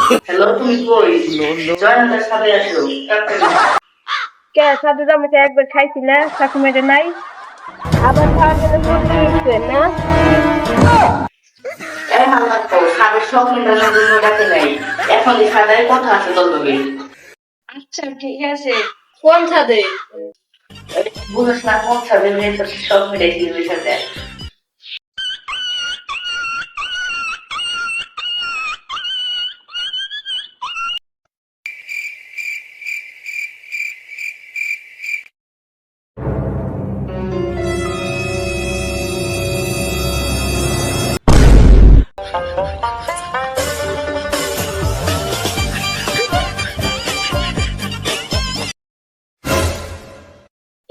Hello, তুমি কই? জয়নালের সাথে আসো। কে সাথে জমিতে একবার খাইছিলে শাশুমেরে নাই আবার খাওয়ার জন্য বলতে হচ্ছে না। এই হাল্লা তো সাবের সব মেটানোর জন্য ডাকে নাই। এখন এই সাদায় কথা আছে তোর লগে। আচ্ছা ঠিক আছে, কোন ছাদে? বুঝছ না কোন সাদের মেয়ে তোর সব মেটাইছি ওই সাথে।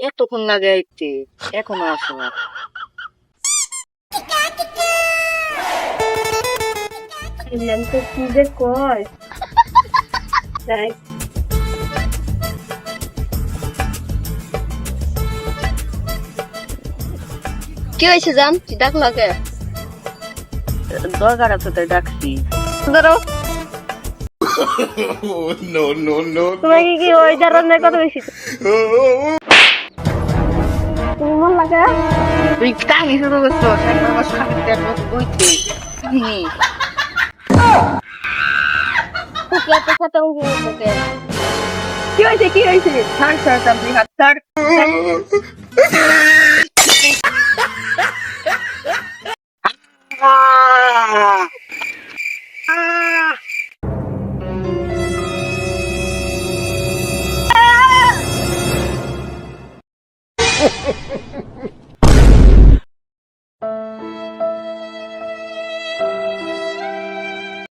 এতক্ষণ লাগে আইতে, এখনো আসো না। তো কি যে কয় তাই কি হয়েছে জান, কি ডাক লাগে? দরকার আছে তাই ডাকছি। ধরো No, no, no. তোমাকে কি ওই ধরনের কথা বেশি তুমি মন লাগে? তুই কাহিনী শুরু করছো, একবার আমার সামনে দেখ বইতে। কাহিনী। কি হয়েছে কি হয়েছে? ছাড় ছাড়, তার দুই হাত ছাড়।